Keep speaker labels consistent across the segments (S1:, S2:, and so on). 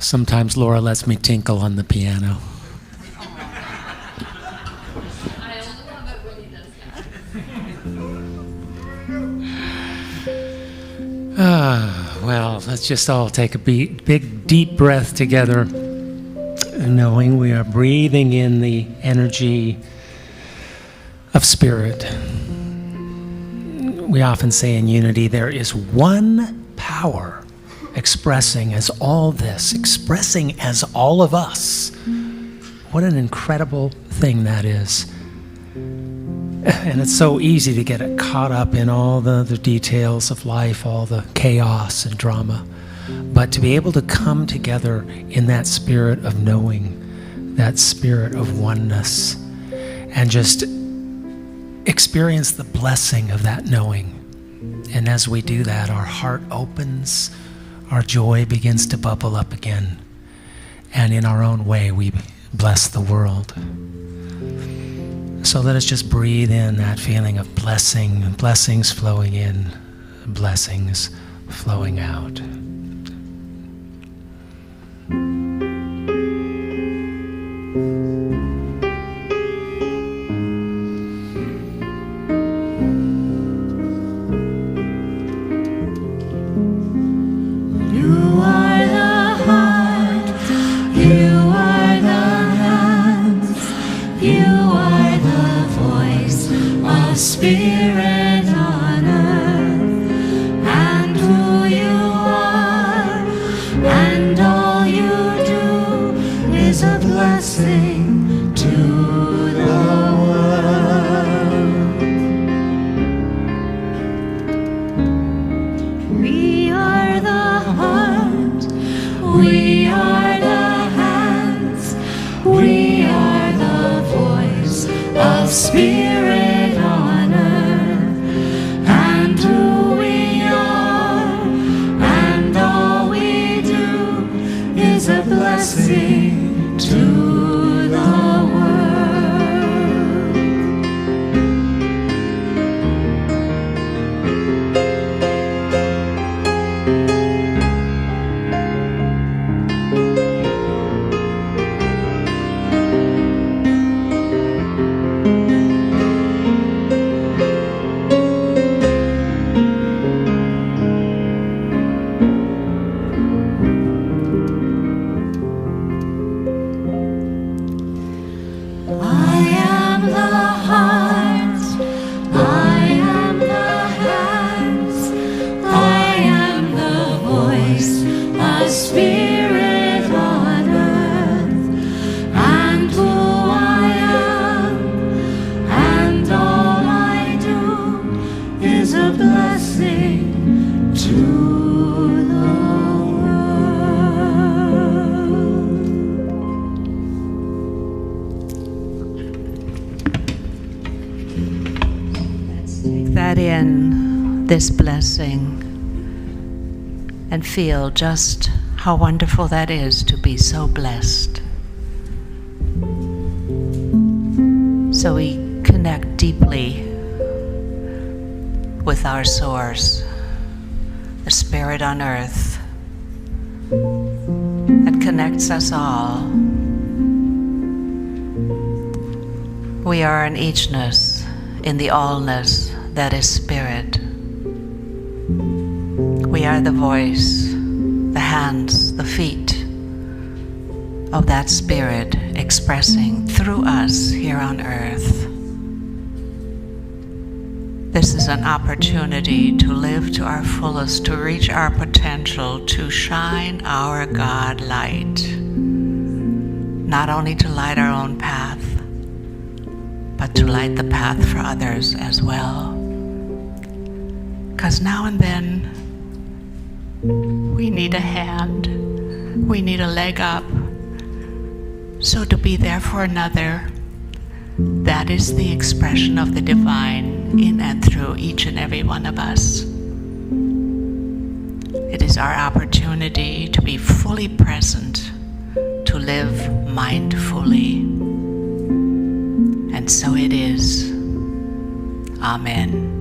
S1: Sometimes Laura lets me tinkle on the piano.
S2: I only love it when he does that.
S1: Well, let's just all take a big, deep breath together, knowing we are breathing in the energy of spirit. We often say in unity, there is one power expressing as all this, expressing as all of us. What an incredible thing that is. And it's so easy to get caught up in all the details of life, all the chaos and drama. But to be able to come together in that spirit of knowing, that spirit of oneness, and just experience the blessing of that knowing. And as we do that, our heart opens, our joy begins to bubble up again. And in our own way, we bless the world. So let us just breathe in that feeling of blessing, blessings flowing in, blessings flowing out.
S3: Spirit on earth, and who you are, and all you do is a blessing to the world. We are the heart, we are the hands, we are the voice of Spirit. Blessing to the this blessing and feel just how wonderful that is to be so blessed. So we connect deeply with our source, the Spirit on earth that connects us all. We are an eachness in the allness that is Spirit. We are the voice, the hands, the feet of that Spirit expressing through us here on earth. This is an opportunity to live to our fullest, to reach our potential, to shine our God light, not only to light our own path, but to light the path for others as well. Because now and then, we need a hand, we need a leg up. So to be there for another, that is the expression of the divine in and through each and every one of us. It is our opportunity to be fully present, to live mindfully. And so it is. Amen.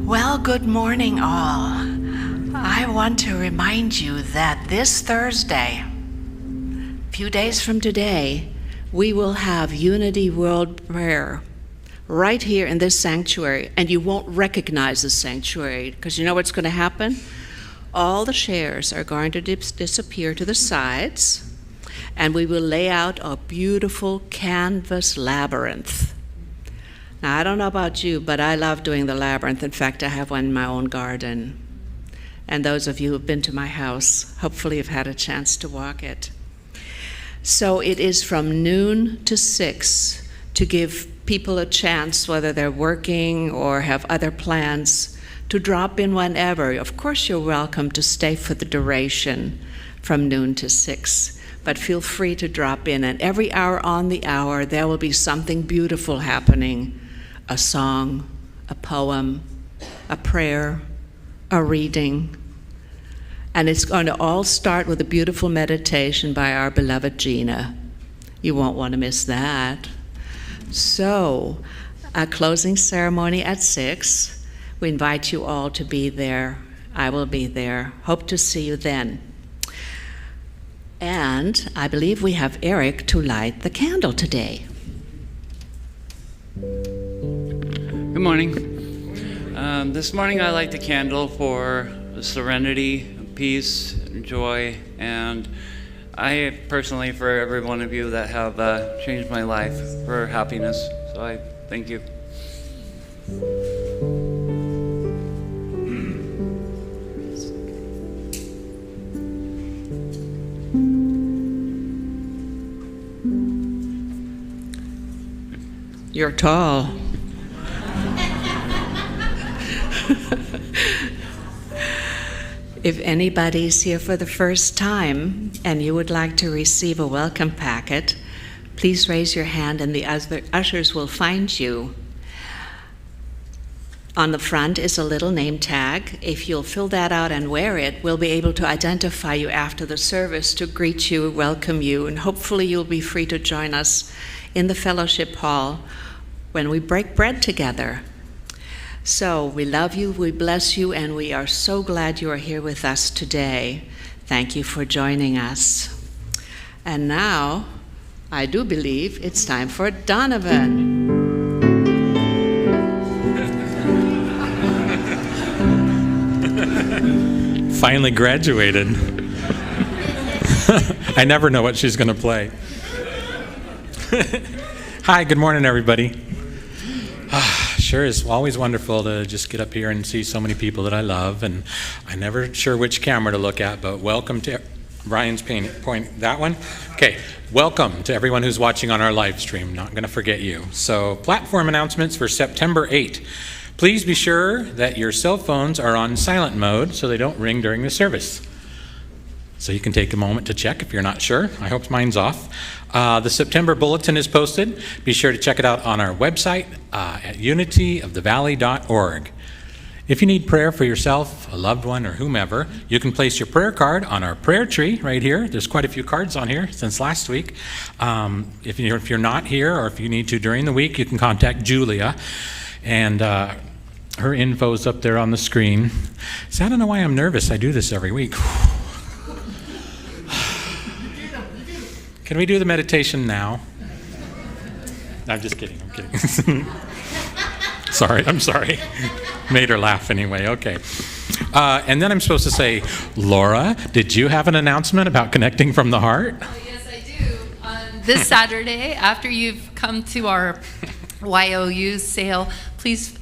S3: Well, good morning all. I I want to remind you that this Thursday, a few days from today, we will have Unity World Prayer right here in this sanctuary, and you won't recognize the sanctuary because you know what's going to happen? All the chairs are going to disappear to the sides, and we will lay out a beautiful canvas labyrinth. Now, I don't know about you, but I love doing the labyrinth. In fact, I have one in my own garden. And those of you who have been to my house, hopefully have had a chance to walk it. So it is from noon to 6 to give people a chance, whether they're working or have other plans, to drop in whenever. Of course, you're welcome to stay for the duration from noon to 6, but feel free to drop in. And every hour on the hour, there will be something beautiful happening. A song, a poem, a prayer, a reading. And it's going to all start with a beautiful meditation by our beloved Gina. You won't want to miss that. So, a closing ceremony at 6. We invite you all to be there. I will be there. Hope to see you then. And I believe we have Eric to light the candle today.
S4: Good morning. This morning I light the candle for serenity, peace, joy, and I personally, for every one of you that have changed my life for happiness. So I thank you.
S3: You're tall. If anybody's here for the first time and you would like to receive a welcome packet, please raise your hand and the other ushers will find you. On the front is a little name tag. If you'll fill that out and wear it, we'll be able to identify you after the service to greet you, welcome you, and hopefully you'll be free to join us in the fellowship hall when we break bread together. So we love you, we bless you, and we are so glad you are here with us today. Thank you for joining us. And now, I do believe it's time for Donovan.
S5: Finally graduated. I never know what she's going to play. Hi, good morning, everybody. Sure is always wonderful to just get up here and see so many people that I love, and I'm never sure which camera to look at, but welcome to Brian's point, that one? Okay, welcome to everyone who's watching on our live stream. Not going to forget you. So, platform announcements for September 8. Please be sure that your cell phones are on silent mode so they don't ring during the service. So you can take a moment to check if you're not sure. I hope mine's off. The September bulletin is posted. Be sure to check it out on our website at unityofthevalley.org. If you need prayer for yourself, a loved one, or whomever, you can place your prayer card on our prayer tree right here. There's quite a few cards on here since last week. If you're not here, or if you need to during the week, you can contact Julia. And her info's up there on the screen. So I don't know why I'm nervous. I do this every week. Can we do the meditation now? I'm just kidding. I'm kidding. I'm sorry. Made her laugh anyway. Okay. And then I'm supposed to say, Laura, did you have an announcement about connecting from the heart?
S2: Oh, yes, I do. This Saturday, after you've come to our YOU sale, please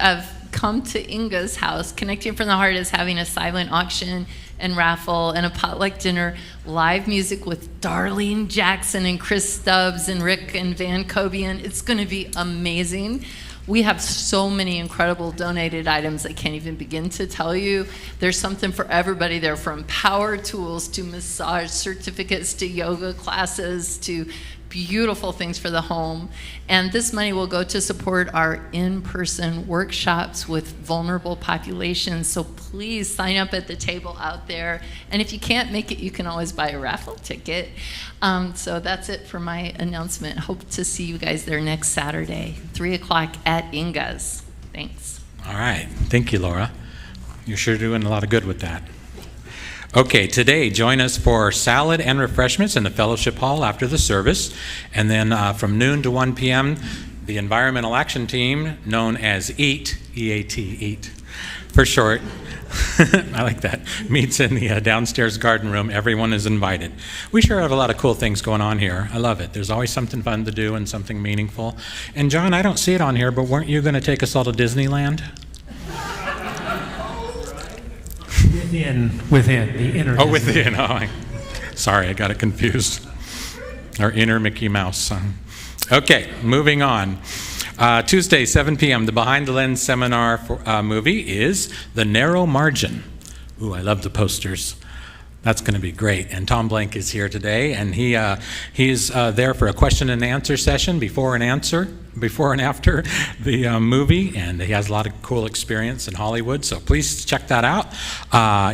S2: come to Inga's house. Connecting from the Heart is having a silent auction and raffle and a potluck dinner, live music with Darlene Jackson and Chris Stubbs and Rick and Van Cobian. It's going to be amazing. We have so many incredible donated items I can't even begin to tell you. There's something for everybody there, from power tools to massage certificates to yoga classes to beautiful things for the home. And this money will go to support our in-person workshops with vulnerable populations. So please sign up at the table out there. And if you can't make it, you can always buy a raffle ticket. So that's it for my announcement. Hope to see you guys there next Saturday, 3 o'clock at Inga's. Thanks.
S5: All right. Thank you, Laura. You're sure doing a lot of good with that. Okay, today join us for salad and refreshments in the fellowship hall after the service. And then from noon to 1 p.m., the Environmental Action Team, known as EAT, E-A-T, EAT for short, I like that, meets in the downstairs garden room. Everyone is invited. We sure have a lot of cool things going on here. I love it. There's always something fun to do and something meaningful. And John, I don't see it on here, but weren't you going to take us all to Disneyland?
S1: Within the inner.
S5: Oh, within. Oh, sorry, I got it confused. Our inner Mickey Mouse. Okay, moving on. Tuesday, 7 p.m., the Behind the Lens seminar movie is The Narrow Margin. Ooh, I love the posters. That's going to be great. And Tom Blank is here today, and he's there for a question and answer session before and after the movie, and he has a lot of cool experience in Hollywood, so please check that out.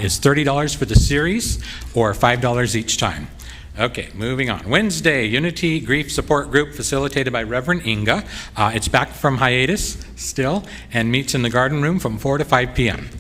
S5: It's $30 for the series, or $5 each time. Okay, moving on. Wednesday, Unity Grief Support Group facilitated by Reverend Inga. It's back from hiatus still, and meets in the garden room from 4 to 5 p.m.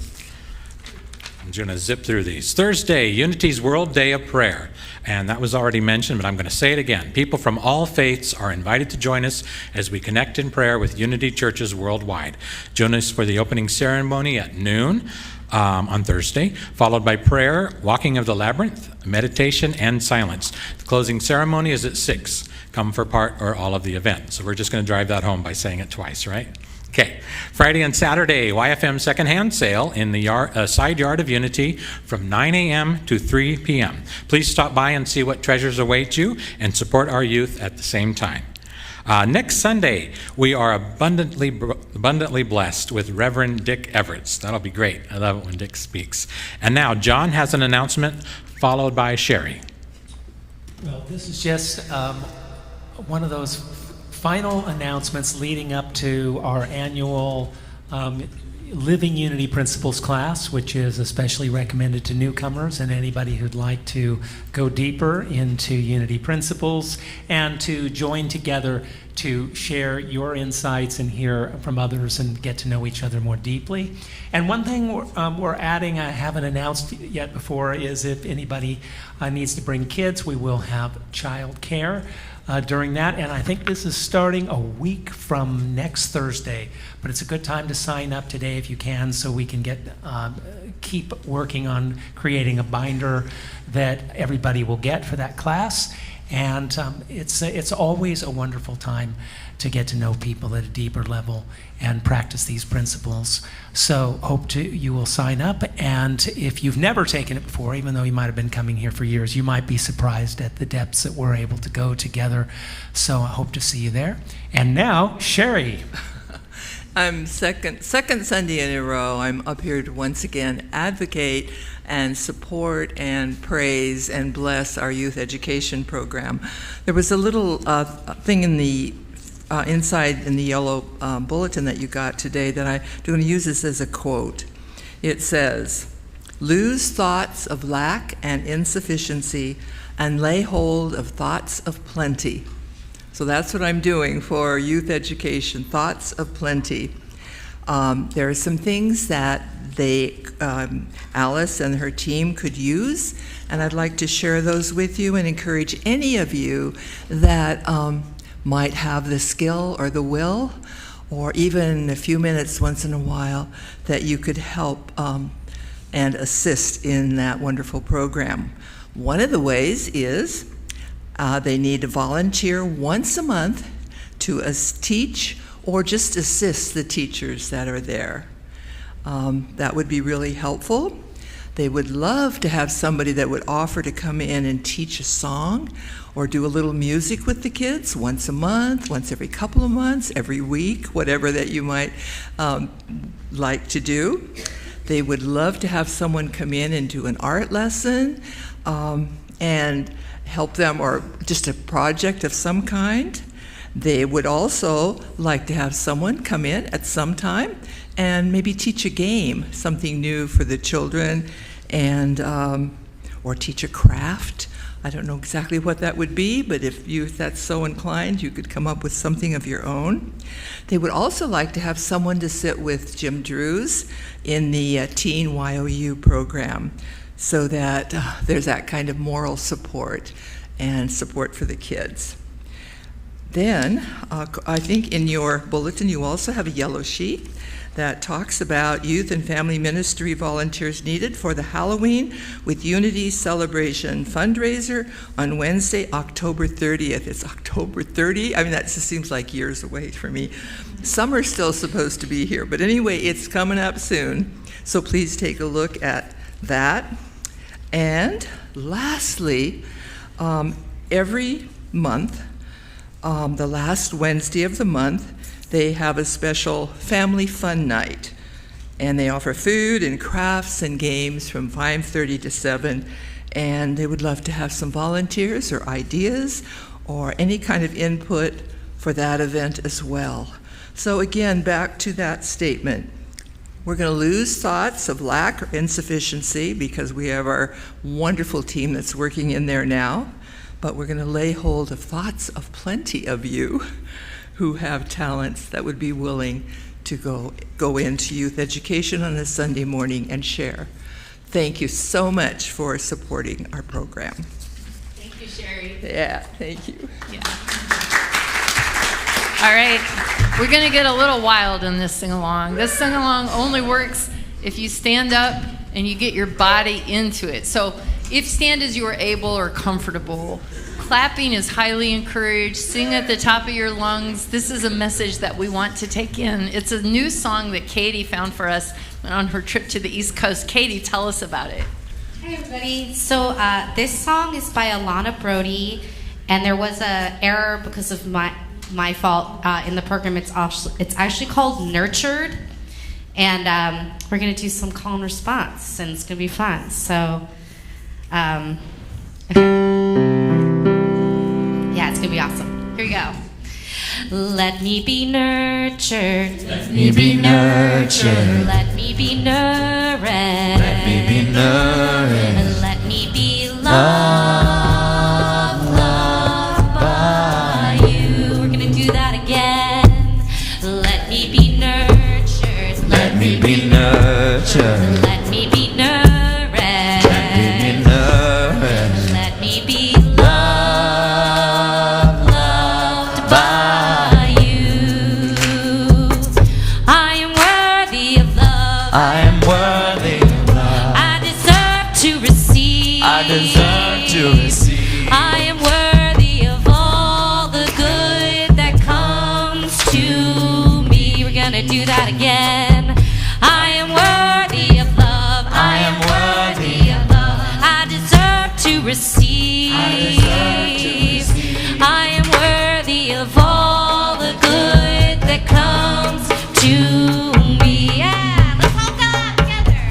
S5: I'm going to zip through these. Thursday, Unity's World Day of Prayer. And that was already mentioned, but I'm going to say it again. People from all faiths are invited to join us as we connect in prayer with Unity churches worldwide. Join us for the opening ceremony at noon on Thursday, followed by prayer, walking of the labyrinth, meditation, and silence. The closing ceremony is at 6. Come for part or all of the event. So we're just going to drive that home by saying it twice, right? Okay, Friday and Saturday, YFM secondhand sale in the side yard of Unity from 9 a.m. to 3 p.m. Please stop by and see what treasures await you and support our youth at the same time. Next Sunday, we are abundantly blessed with Reverend Dick Everett. That'll be great. I love it when Dick speaks. And now, John has an announcement, followed by Sherry.
S1: Well, this is just one of those final announcements leading up to our annual Living Unity Principles class, which is especially recommended to newcomers and anybody who'd like to go deeper into Unity Principles and to join together to share your insights and hear from others and get to know each other more deeply. And one thing we're adding, I haven't announced yet before, is if anybody needs to bring kids, we will have child care during that, and I think this is starting a week from next Thursday, but it's a good time to sign up today if you can, so we can keep working on creating a binder that everybody will get for that class. And it's always a wonderful time to get to know people at a deeper level and practice these principles. So you will sign up, and if you've never taken it before, even though you might have been coming here for years, you might be surprised at the depths that we're able to go together. So I hope to see you there. And now, Sherry.
S6: I'm second Sunday in a row, I'm up here to once again advocate and support and praise and bless our youth education program. There was a little thing in the inside in the yellow bulletin that you got today that I'm going to use this as a quote. It says, "Lose thoughts of lack and insufficiency and lay hold of thoughts of plenty." So that's what I'm doing for youth education, thoughts of plenty. There are some things that Alice and her team could use, and I'd like to share those with you and encourage any of you that might have the skill or the will, or even a few minutes once in a while, that you could help and assist in that wonderful program. One of the ways is they need to volunteer once a month to teach or just assist the teachers that are there. That would be really helpful. They would love to have somebody that would offer to come in and teach a song or do a little music with the kids once a month, once every couple of months, every week, whatever that you might like to do. They would love to have someone come in and do an art lesson and help them, or just a project of some kind. They would also like to have someone come in at some time and maybe teach a game, something new for the children, and or teach a craft. I don't know exactly what that would be, but if that's so inclined, you could come up with something of your own. They would also like to have someone to sit with Jim Drews in the Teen YOU program. so that there's that kind of moral support and support for the kids. Then, I think in your bulletin you also have a yellow sheet that talks about youth and family ministry volunteers needed for the Halloween with Unity celebration fundraiser on Wednesday, October 30th. It's October 30. I mean, that just seems like years away for me. Summer's still supposed to be here, but anyway, it's coming up soon. So please take a look at that. And lastly, every month, the last Wednesday of the month, they have a special family fun night. And they offer food and crafts and games from 5:30 to 7. And they would love to have some volunteers or ideas or any kind of input for that event as well. So again, back to that statement. We're going to lose thoughts of lack or insufficiency because we have our wonderful team that's working in there now. But we're going to lay hold of thoughts of plenty of you who have talents that would be willing to go into youth education on a Sunday morning and share. Thank you so much for supporting our program.
S2: Thank you, Sherry.
S6: Yeah, thank you.
S2: Yeah. All right, we're going to get a little wild in this sing-along. This sing-along only works if you stand up and you get your body into it. So if stand as you are able or comfortable, clapping is highly encouraged. Sing at the top of your lungs. This is a message that we want to take in. It's a new song that Katie found for us on her trip to the East Coast. Katie, tell us about it.
S7: Hi, everybody. So this song is by Alana Brody, and there was an error because of my fault in the program. It's actually called Nurtured, and we're going to do some call and response, and it's going to be fun. So, yeah, it's going to be awesome. Here we go. Let me be nurtured. Let me be nurtured. Let me be nourished. Let me be nourished. Let me be loved, loved by you. We're gonna do that again. Let me be nurtured. Let me be nurtured. Let me be nourished. Let me be nourished. Let me be loved, loved by you. I am worthy of love.
S8: I am worthy of love.
S7: I deserve to receive.
S8: I deserve to receive.
S7: I am worthy of all the good that comes to me. We're gonna do that again. I am worthy of love. I am worthy of love. I deserve to receive. I am worthy of all the good that comes to me. Yeah, let's all go out together.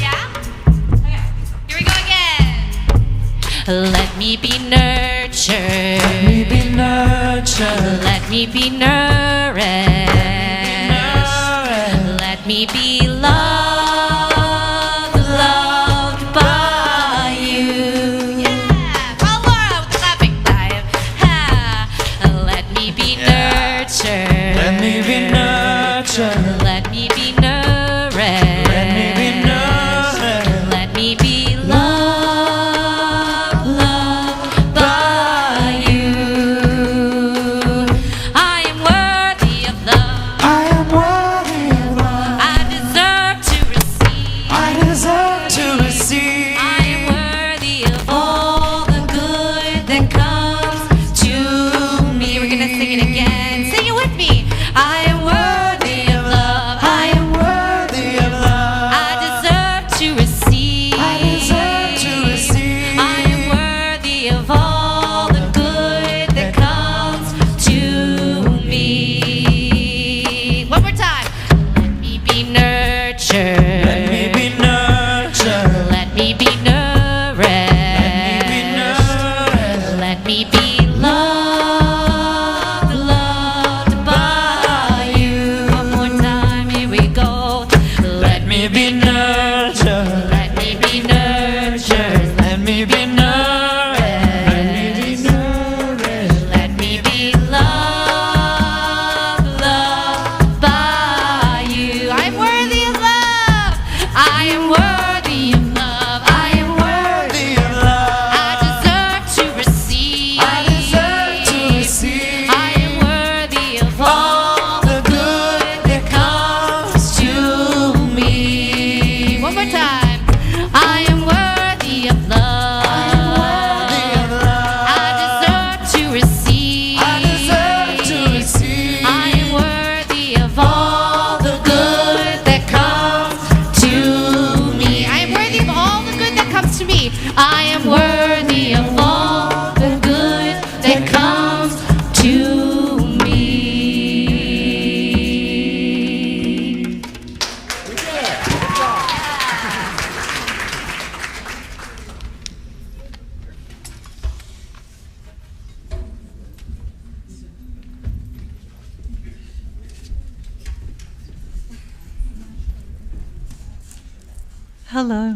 S7: Yeah? Okay, here we go again. Let me be nurtured.
S8: Let me be nurtured.
S7: Let me be nourished. Let me be loved, loved by you. Yeah, follow Laura with the clapping time. Ha. Let me be nurtured.
S8: Let me be nurtured.
S7: Let me be nourished.
S8: Let me be nourished.
S7: Let me be loved, loved by you. I am worthy of love.
S8: I am worthy of love.
S7: I deserve to receive.
S8: I deserve to receive.
S7: I am worthy of all the good that comes to me. We're gonna sing it again. Sing it with me. I am worthy of love.
S8: I am worthy of love.
S7: I deserve to receive.
S8: I deserve to receive.
S7: I am worthy of all the good that comes to me. One more time. Let me be nurtured.
S8: Let me be nurtured.
S7: Let me be nourished. Let me be loved, loved by you. One more time, here we go.
S8: Let me be nurtured.
S7: Let me be nurtured.
S8: Let me be nourished.
S7: Let me be loved, loved by you. I am worthy of love. I am worthy of love. I
S9: Hello.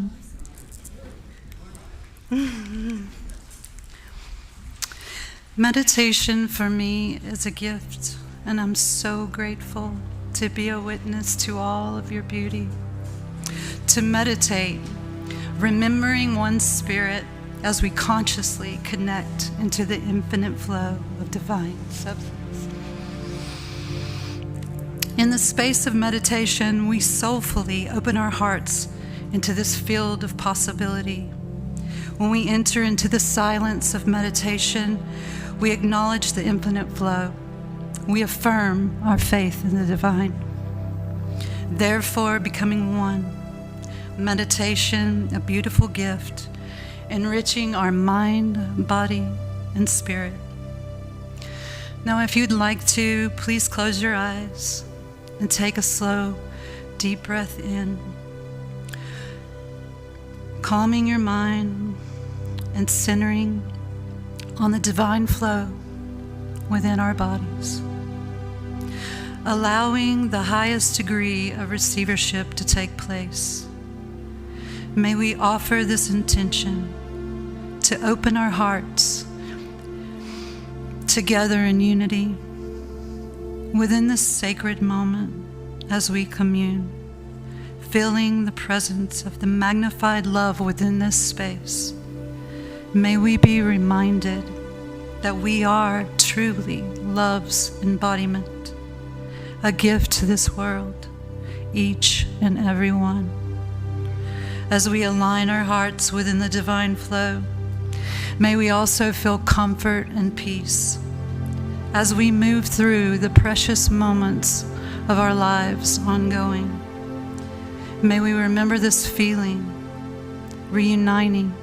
S9: Meditation for me is a gift, and I'm so grateful to be a witness to all of your beauty. To meditate, remembering one's spirit as we consciously connect into the infinite flow of divine substance. In the space of meditation, we soulfully open our hearts into this field of possibility. When we enter into the silence of meditation, we acknowledge the infinite flow. We affirm our faith in the divine. Therefore, becoming one. Meditation, a beautiful gift, enriching our mind, body, and spirit. Now, if you'd like to, please close your eyes and take a slow, deep breath in, calming your mind and centering on the divine flow within our bodies, allowing the highest degree of receivership to take place. May we offer this intention to open our hearts together in unity within this sacred moment as we commune, feeling the presence of the magnified love within this space. May we be reminded that we are truly love's embodiment, a gift to this world, each and every one. As we align our hearts within the divine flow, may we also feel comfort and peace as we move through the precious moments of our lives ongoing. May we remember this feeling, reuniting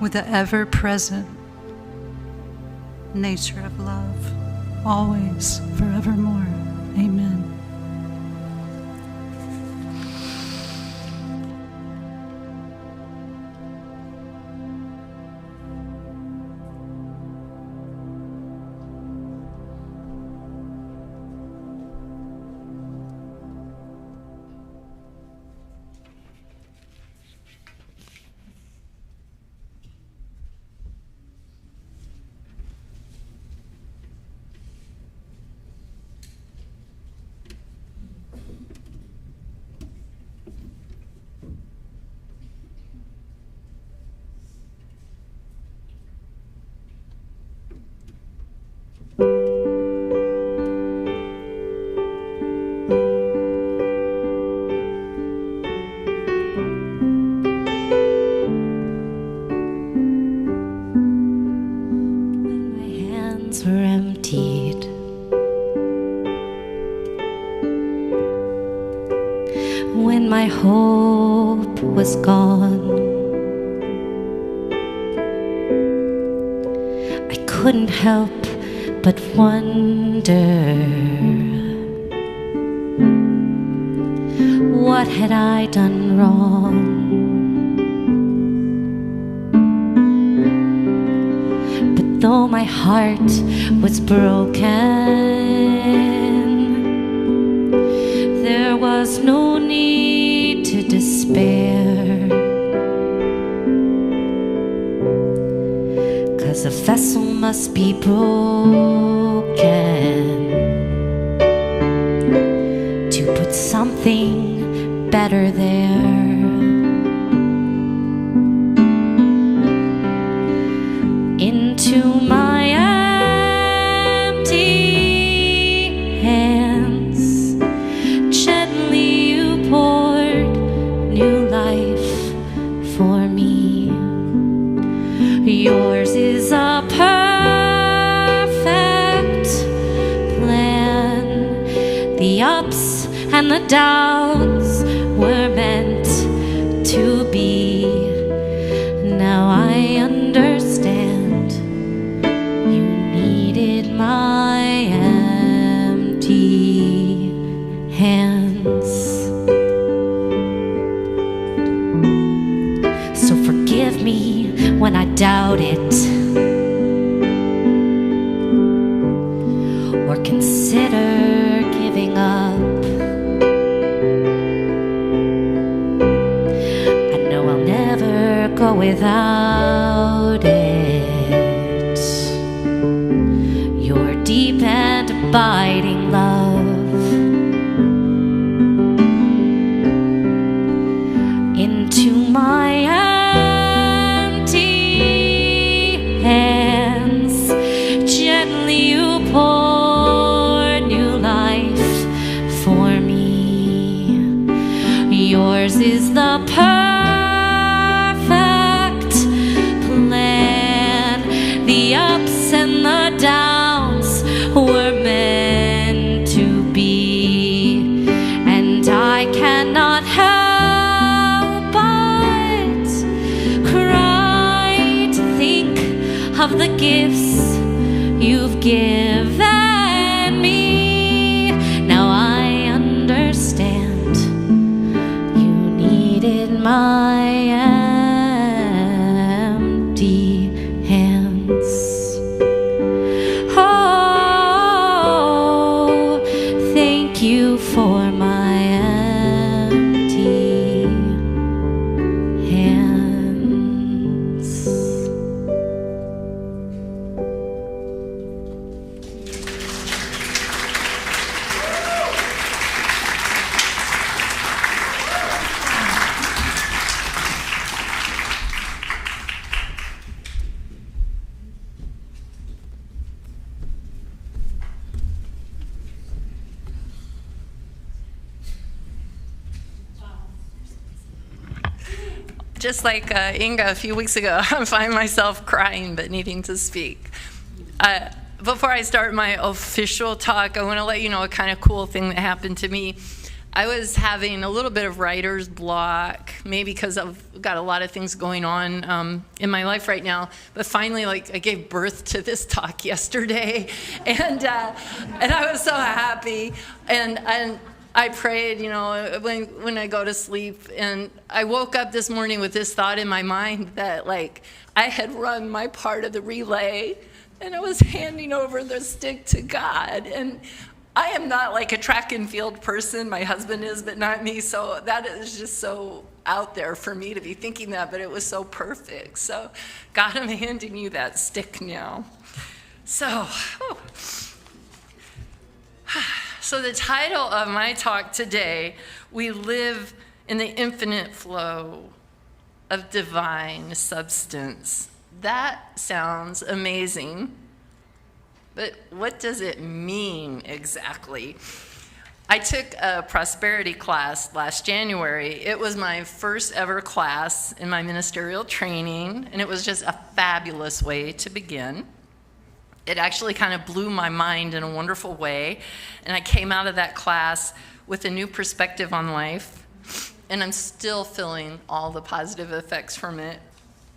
S9: with the ever-present nature of love, always, forevermore. Amen.
S10: When my hope was gone, I couldn't help but wonder, what had I done wrong? But though my heart was broken, there was no need to despair, 'cause a vessel must be broken to put something better there. Into my empty hands, gently you poured new life for me. Yours is a perfect plan. The ups and the downs were meant to be. Now I understand you needed my empty hands. So forgive me when I doubt it, or consider giving up. without it. Your deep and abiding love into my empty hands. Gently you pour new life for me. Yours is the perfect plan. The ups and the downs were meant to be, and I cannot help but cry to think of the gifts you've given me. Now I understand you needed my empty hands. Oh, thank you for my empty hands.
S2: Just like Inga a few weeks ago, I find myself crying but needing to speak. Before I start my official talk, I want to let you know a kind of cool thing that happened to me. I was having a little bit of writer's block, maybe because I've got a lot of things going on in my life right now. But finally, I gave birth to this talk yesterday, and I was so happy. And I prayed, when I go to sleep, and I woke up this morning with this thought in my mind that I had run my part of the relay, and I was handing over the stick to God. And I am not like a track and field person. My husband is, but not me. So that is just so out there for me to be thinking that, but it was so perfect. So God, I'm handing you that stick now. So the title of my talk today, We Live in the Infinite Flow of Divine Substance. That sounds amazing, but what does it mean exactly? I took a prosperity class last January. It was my first ever class in my ministerial training, and it was just a fabulous way to begin. It actually kind of blew my mind in a wonderful way, and I came out of that class with a new perspective on life, and I'm still feeling all the positive effects from it.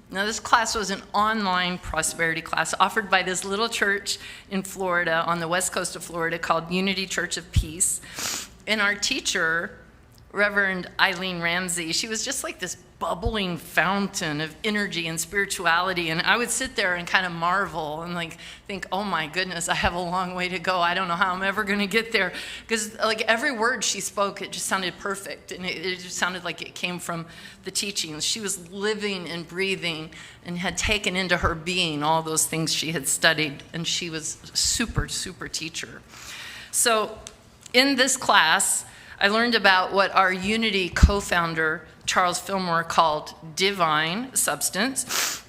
S2: Now, this class was an online prosperity class offered by this little church in Florida, on the west coast of Florida, called Unity Church of Peace. And our teacher, Reverend Eileen Ramsey, she was just like this bubbling fountain of energy and spirituality. And I would sit there and kind of marvel and think, oh my goodness, I have a long way to go. I don't know how I'm ever going to get there. Because every word she spoke, it just sounded perfect. And it just sounded like it came from the teachings. She was living and breathing and had taken into her being all those things she had studied. And she was a super, super teacher. So in this class, I learned about what our Unity co-founder, Charles Fillmore, called divine substance.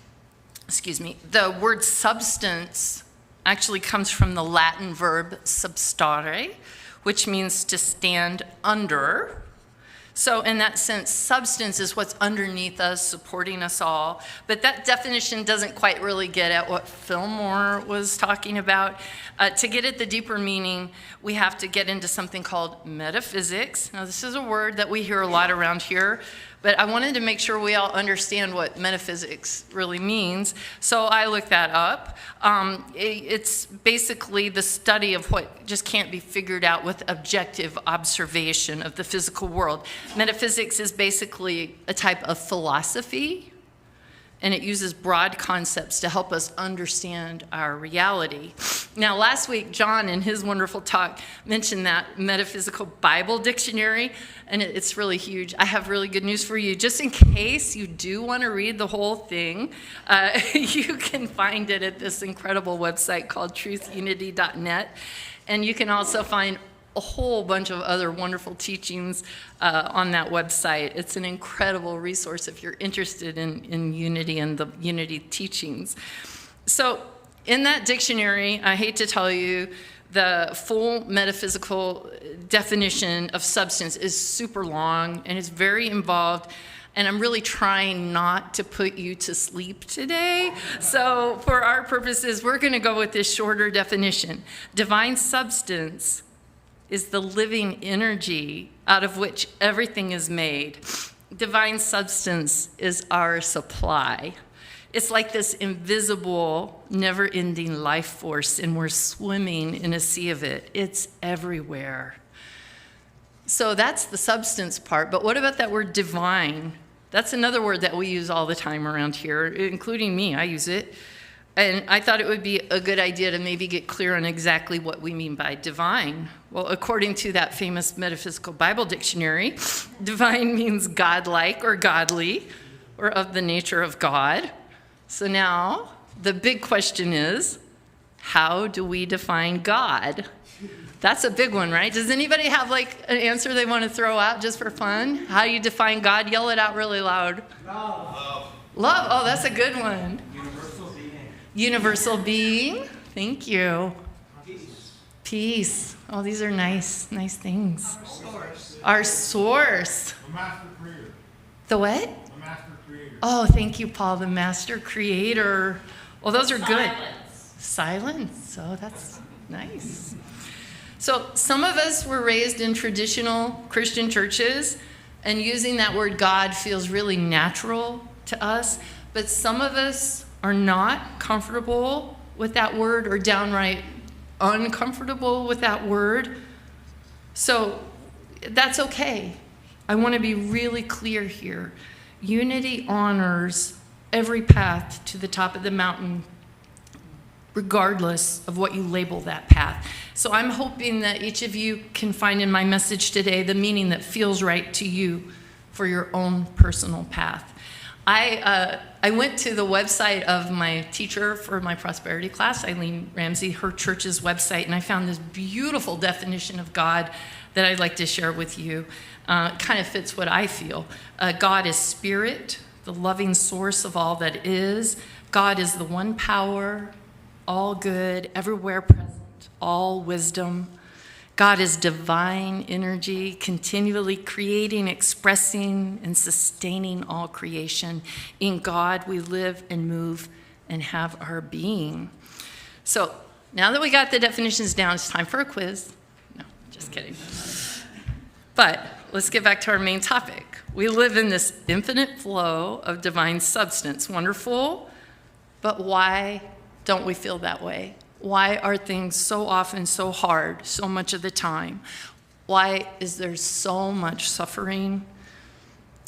S2: Excuse me. The word substance actually comes from the Latin verb substare, which means to stand under. So in that sense, substance is what's underneath us, supporting us all. But that definition doesn't quite really get at what Fillmore was talking about. To get at the deeper meaning, we have to get into something called metaphysics. Now, this is a word that we hear a lot around here, but I wanted to make sure we all understand what metaphysics really means. So I looked that up. It's basically the study of what just can't be figured out with objective observation of the physical world. Metaphysics is basically a type of philosophy, and it uses broad concepts to help us understand our reality. Now, last week, John, in his wonderful talk, mentioned that metaphysical Bible dictionary, and it's really huge. I have really good news for you. Just in case you do want to read the whole thing, you can find it at this incredible website called truthunity.net, and you can also find a whole bunch of other wonderful teachings on that website. It's an incredible resource if you're interested in unity and the unity teachings. So, in that dictionary, I hate to tell you, the full metaphysical definition of substance is super long and it's very involved, and I'm really trying not to put you to sleep today. So for our purposes, we're going to go with this shorter definition. Divine substance is the living energy out of which everything is made. Divine substance is our supply. It's like this invisible, never-ending life force, and we're swimming in a sea of it. It's everywhere. So that's the substance part. But what about that word divine? That's another word that we use all the time around here, including me. I use it. And I thought it would be a good idea to maybe get clear on exactly what we mean by divine. Well, according to that famous metaphysical Bible dictionary, divine means godlike or godly, or of the nature of God. So now, the big question is, how do we define God? That's a big one, right? Does anybody have like an answer they want to throw out just for fun? How do you define God? Yell it out really loud. Love. Love, oh, that's a good one.
S11: Universal being.
S2: Universal being, thank you.
S11: Peace.
S2: Peace, oh, these are nice things.
S11: Our source.
S2: Our source.
S11: The master creator.
S2: The what?
S11: The master creator.
S2: Oh, thank you, Paul, the master creator. Well, those are good. Silence. Oh, that's nice. So some of us were raised in traditional Christian churches, and using that word God feels really natural to us, but some of us are not comfortable with that word or downright uncomfortable with that word. So that's okay. I want to be really clear here. Unity honors every path to the top of the mountain, regardless of what you label that path. So I'm hoping that each of you can find in my message today the meaning that feels right to you for your own personal path. I went to the website of my teacher for my prosperity class, Eileen Ramsey, her church's website, and I found this beautiful definition of God that I'd like to share with you. It kind of fits what I feel. God is spirit, the loving source of all that is. God is the one power, all good, everywhere present, all wisdom. God is divine energy, continually creating, expressing, and sustaining all creation. In God, we live and move and have our being. So now that we got the definitions down, it's time for a quiz. No, just kidding. But let's get back to our main topic. We live in this infinite flow of divine substance. Wonderful, but why don't we feel that way? Why are things so often so hard so much of the time? Why is there so much suffering?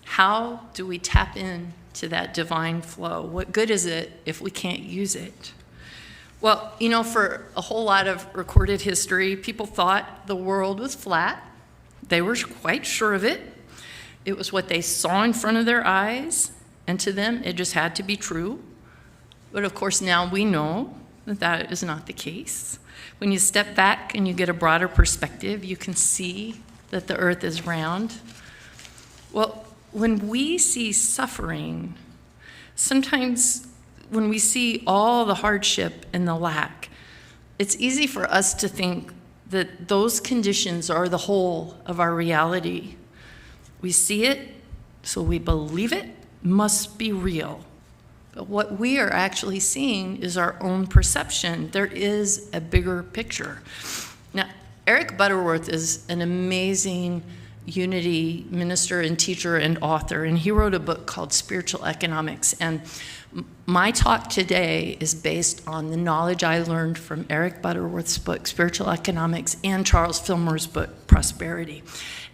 S2: How do we tap into that divine flow? What good is it if we can't use it? Well, you know, for a whole lot of recorded history, people thought the world was flat. They were quite sure of it. It was what they saw in front of their eyes, and to them, it just had to be true. But of course, now we know that that is not the case. When you step back and you get a broader perspective, you can see that the earth is round. Well, when we see suffering, sometimes when we see all the hardship and the lack, it's easy for us to think that those conditions are the whole of our reality. We see it, so we believe it must be real. But what we are actually seeing is our own perception. There is a bigger picture. Now, Eric Butterworth is an amazing unity minister and teacher and author, and he wrote a book called Spiritual Economics. And my talk today is based on the knowledge I learned from Eric Butterworth's book, Spiritual Economics, and Charles Fillmore's book, Prosperity.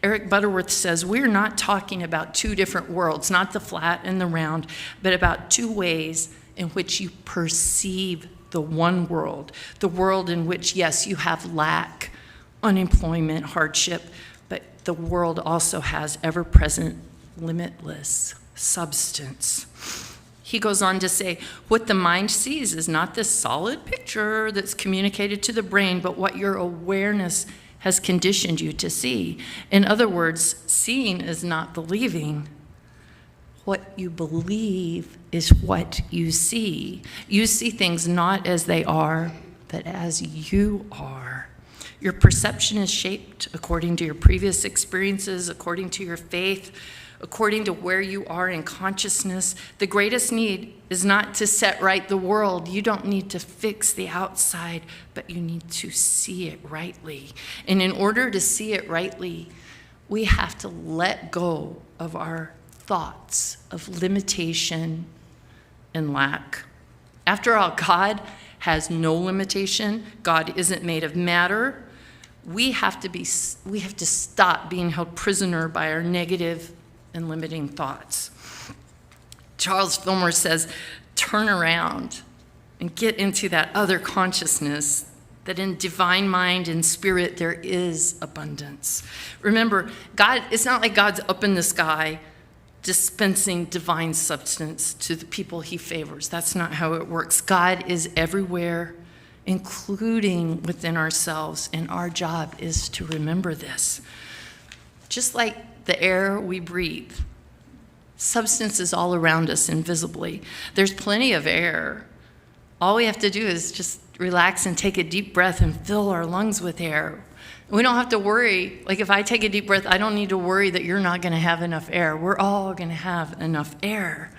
S2: Eric Butterworth says we're not talking about two different worlds, not the flat and the round, but about two ways in which you perceive
S12: the one world, the world in which, yes, you have lack, unemployment, hardship, but the world also has ever-present, limitless substance. He goes on to say, what the mind sees is not this solid picture that's communicated to the brain, but what your awareness has conditioned you to see. In other words, seeing is not believing. What you believe is what you see. You see things not as they are, but as you are. Your perception is shaped according to your previous experiences, according to your faith, according to where you are in consciousness. The greatest need is not to set right the world. You don't need to fix the outside, but you need to see it rightly. And in order to see it rightly, we have to let go of our thoughts of limitation and lack. After all, God has no limitation. God isn't made of matter. We have to stop being held prisoner by our negative and limiting thoughts. Charles Fillmore says, turn around and get into that other consciousness, that in divine mind and spirit there is abundance. Remember, God, it's not like God's up in the sky dispensing divine substance to the people he favors. That's not how it works. God is everywhere, including within ourselves, and our job is to remember this. Just like the air we breathe, substance is all around us invisibly. There's plenty of air. All we have to do is just relax and take a deep breath and fill our lungs with air. We don't have to worry. Like if I take a deep breath, I don't need to worry that you're not going to have enough air. We're all going to have enough air.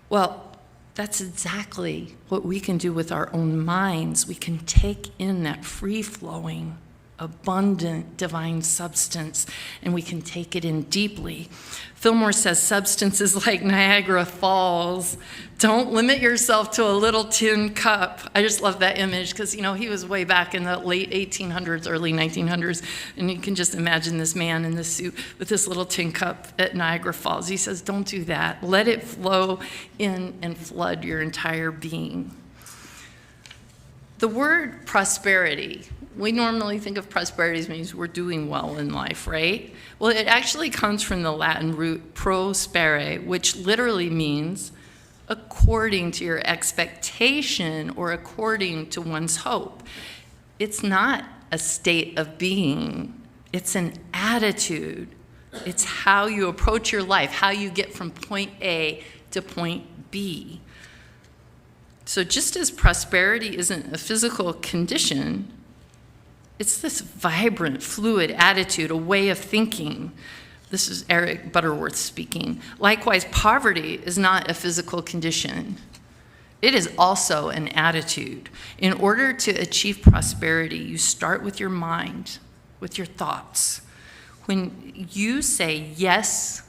S12: Well, that's exactly what we can do with our own minds. We can take in that free-flowing, abundant divine substance, and we can take it in deeply. Fillmore says substance is like Niagara Falls. Don't limit yourself to a little tin cup. I just love that image because, he was way back in the late 1800s, early 1900s, and you can just imagine this man in this suit with this little tin cup at Niagara Falls. He says, don't do that. Let it flow in and flood your entire being. The word prosperity, we normally think of prosperity as means we're doing well in life, right? Well, it actually comes from the Latin root prospere, which literally means according to your expectation or according to one's hope. It's not a state of being, it's an attitude. It's how you approach your life, how you get from point A to point B. So just as prosperity isn't a physical condition, it's this vibrant, fluid attitude, a way of thinking. This is Eric Butterworth speaking. Likewise, poverty is not a physical condition. It is also an attitude. In order to achieve prosperity, you start with your mind, with your thoughts. When you say yes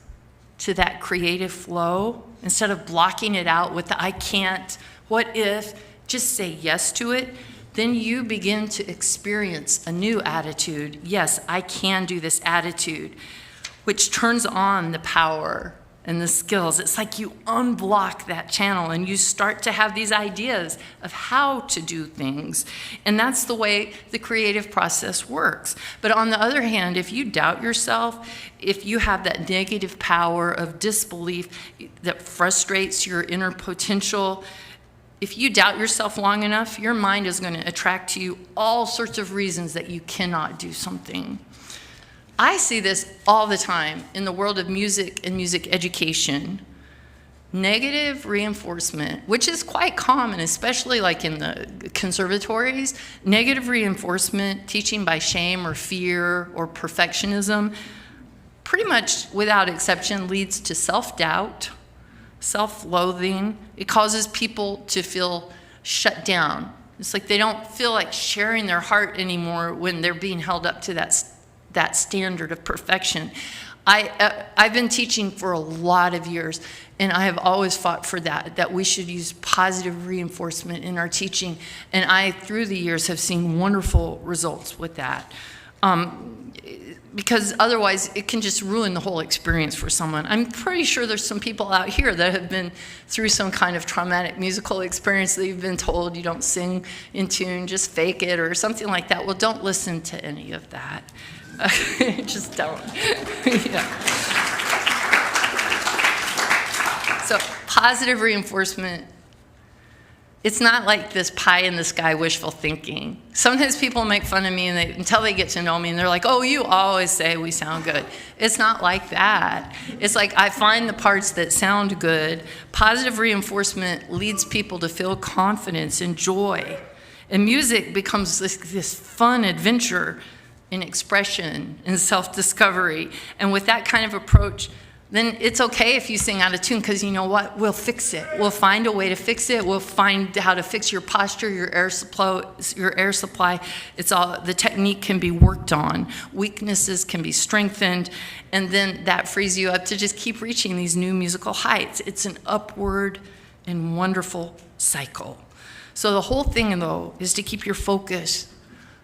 S12: to that creative flow, instead of blocking it out with the I can't, what if, just say yes to it, then you begin to experience a new attitude. Yes, I can do this attitude, which turns on the power and the skills. It's like you unblock that channel and you start to have these ideas of how to do things. And that's the way the creative process works. But on the other hand, if you doubt yourself, if you have that negative power of disbelief that frustrates your inner potential, if you doubt yourself long enough, your mind is going to attract to you all sorts of reasons that you cannot do something. I see this all the time in the world of music and music education. Negative reinforcement, which is quite common, especially like in the conservatories, negative reinforcement, teaching by shame or fear or perfectionism, pretty much without exception leads to self-doubt, self-loathing. It causes people to feel shut down. It's like they don't feel like sharing their heart anymore when they're being held up to that standard of perfection. I've been teaching for a lot of years, and I have always fought for that we should use positive reinforcement in our teaching. And I, through the years, have seen wonderful results with that. because otherwise it can just ruin the whole experience for someone. I'm pretty sure there's some people out here that have been through some kind of traumatic musical experience that you've been told you don't sing in tune, just fake it or something like that. Well, don't listen to any of that. Just don't. Yeah. So positive reinforcement, it's not like this pie in the sky wishful thinking. Sometimes people make fun of me until they get to know me and they're like, oh, you always say we sound good. It's not like that. It's like I find the parts that sound good. Positive reinforcement leads people to feel confidence and joy. And music becomes this fun adventure in expression and self-discovery. And with that kind of approach, then it's okay if you sing out of tune, because you know what? We'll fix it. We'll find a way to fix it. We'll find how to fix your posture, your air supply. It's all, the technique can be worked on. Weaknesses can be strengthened. And then that frees you up to just keep reaching these new musical heights. It's an upward and wonderful cycle. So the whole thing, though, is to keep your focus.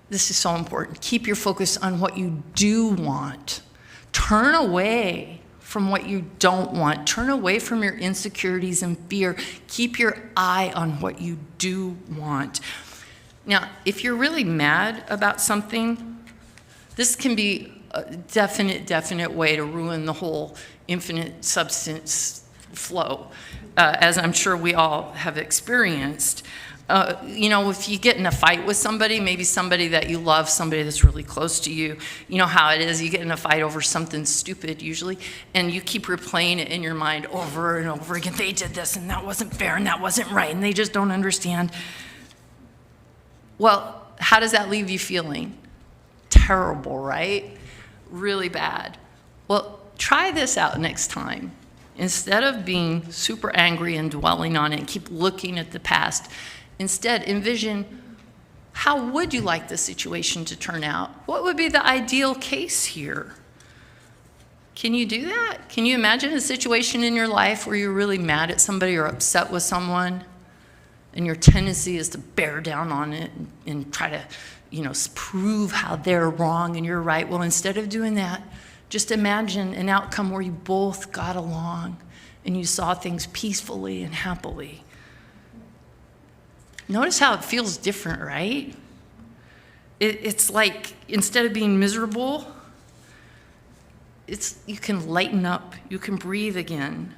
S12: This is so important. Keep your focus on what you do want. Turn away from what you don't want. Turn away from your insecurities and fear. Keep your eye on what you do want. Now, if you're really mad about something, this can be a definite way to ruin the whole infinite substance flow, as I'm sure we all have experienced. If you get in a fight with somebody, maybe somebody that you love, somebody that's really close to you, you know how it is, you get in a fight over something stupid usually, and you keep replaying it in your mind over and over again. They did this, and that wasn't fair, and that wasn't right, and they just don't understand. Well, how does that leave you feeling? Terrible, right? Really bad. Well, try this out next time. Instead of being super angry and dwelling on it and keep looking at the past, instead, envision, how would you like the situation to turn out? What would be the ideal case here? Can you do that? Can you imagine a situation in your life where you're really mad at somebody or upset with someone, and your tendency is to bear down on it and try to, prove how they're wrong and you're right? Well, instead of doing that, just imagine an outcome where you both got along and you saw things peacefully and happily. Notice how it feels different, right? It's like instead of being miserable, you can lighten up, you can breathe again.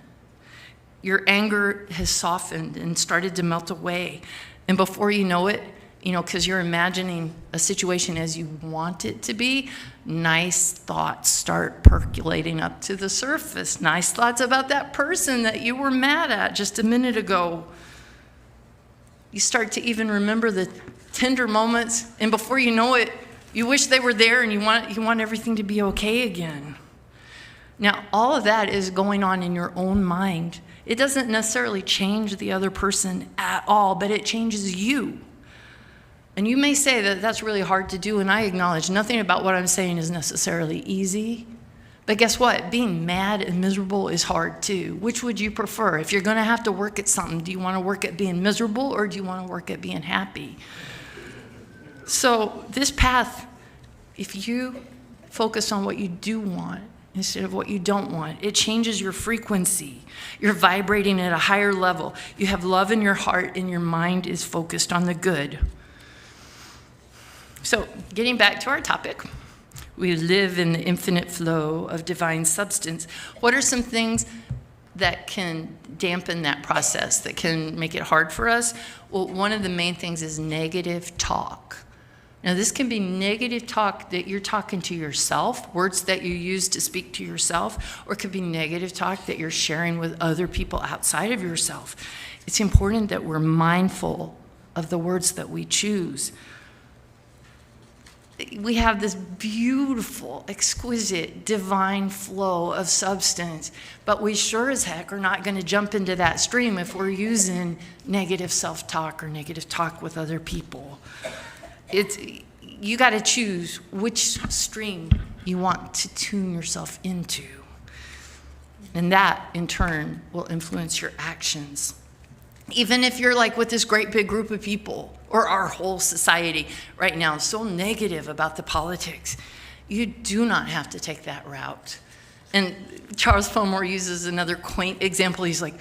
S12: Your anger has softened and started to melt away. And before you know it, because you're imagining a situation as you want it to be, nice thoughts start percolating up to the surface. Nice thoughts about that person that you were mad at just a minute ago. You start to even remember the tender moments, and before you know it, you wish they were there and you want everything to be okay again. Now, all of that is going on in your own mind. It doesn't necessarily change the other person at all, but it changes you. And you may say that that's really hard to do, and I acknowledge nothing about what I'm saying is necessarily easy. But guess what? Being mad and miserable is hard too. Which would you prefer? If you're going to have to work at something, do you want to work at being miserable or do you want to work at being happy? So this path, if you focus on what you do want instead of what you don't want, it changes your frequency. You're vibrating at a higher level. You have love in your heart and your mind is focused on the good. So getting back to our topic, we live in the infinite flow of divine substance. What are some things that can dampen that process, that can make it hard for us? Well, one of the main things is negative talk. Now, this can be negative talk that you're talking to yourself, words that you use to speak to yourself, or it could be negative talk that you're sharing with other people outside of yourself. It's important that we're mindful of the words that we choose. We have this beautiful, exquisite, divine flow of substance, but we sure as heck are not going to jump into that stream if we're using negative self-talk or negative talk with other people. You got to choose which stream you want to tune yourself into. And that, in turn, will influence your actions. Even if you're like with this great big group of people, or our whole society right now is so negative about the politics, You do not have to take that route. And Charles Fillmore uses another quaint example. He's like,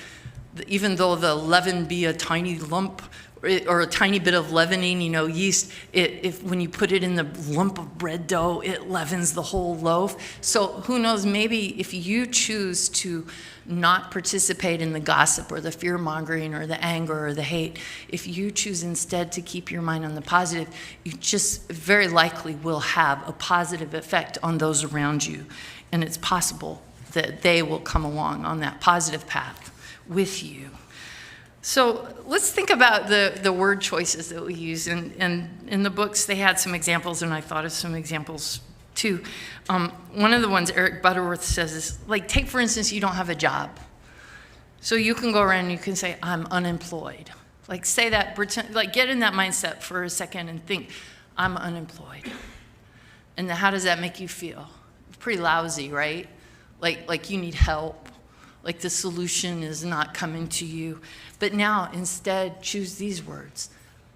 S12: even though the leaven be a tiny lump or a tiny bit of leavening, yeast, if when you put it in the lump of bread dough, it leavens the whole loaf. So who knows, maybe if you choose to not participate in the gossip or the fear-mongering or the anger or the hate, if you choose instead to keep your mind on the positive, you just very likely will have a positive effect on those around you. And it's possible that they will come along on that positive path with you. So let's think about the word choices that we use. And in the books, they had some examples, and I thought of some examples too. One of the ones Eric Butterworth says is, like, take for instance, you don't have a job. So you can go around and you can say, I'm unemployed. Like, say that, pretend, like, get in that mindset for a second and think, I'm unemployed. And then how does that make you feel? Pretty lousy, right? Like you need help. Like the solution is not coming to you. But now instead choose these words.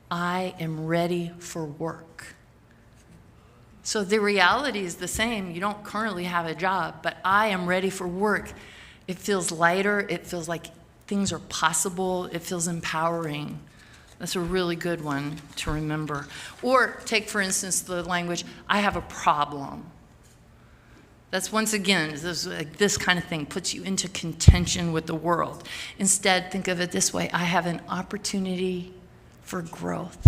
S12: I am ready for work. So the reality is the same. You don't currently have a job, but I am ready for work. It feels lighter. It feels like things are possible. It feels empowering. That's a really good one to remember. Or take, for instance, the language, I have a problem. That's once again, this kind of thing puts you into contention with the world. Instead, think of it this way. I have an opportunity for growth.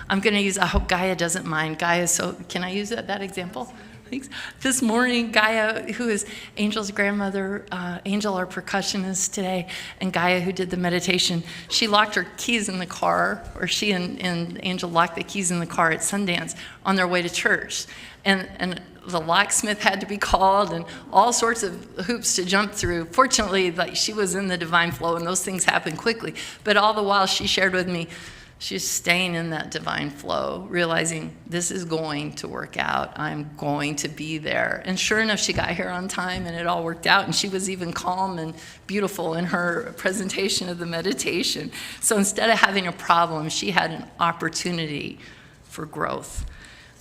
S12: I'm going to use, I hope Gaia doesn't mind. Gaia, so can I use that example? Thanks. This morning, Gaia, who is Angel's grandmother, Angel, our percussionist today, and Gaia, who did the meditation, she locked her keys in the car, or she and Angel locked the keys in the car at Sundance on their way to church. And the locksmith had to be called and all sorts of hoops to jump through. Fortunately, like, she was in the divine flow and those things happen quickly. But all the while she shared with me, she's staying in that divine flow, realizing this is going to work out. I'm going to be there. And sure enough, she got here on time and it all worked out. And she was even calm and beautiful in her presentation of the meditation. So instead of having a problem, she had an opportunity for growth.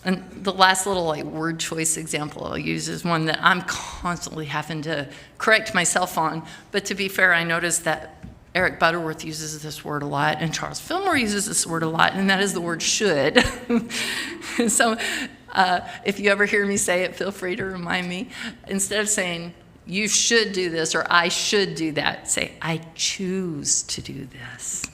S12: And the last little word choice example I'll use is one that I'm constantly having to correct myself on. But to be fair, I noticed that Eric Butterworth uses this word a lot, and Charles Fillmore uses this word a lot, and that is the word should. So if you ever hear me say it, feel free to remind me. Instead of saying, you should do this, or I should do that, say, I choose to do this.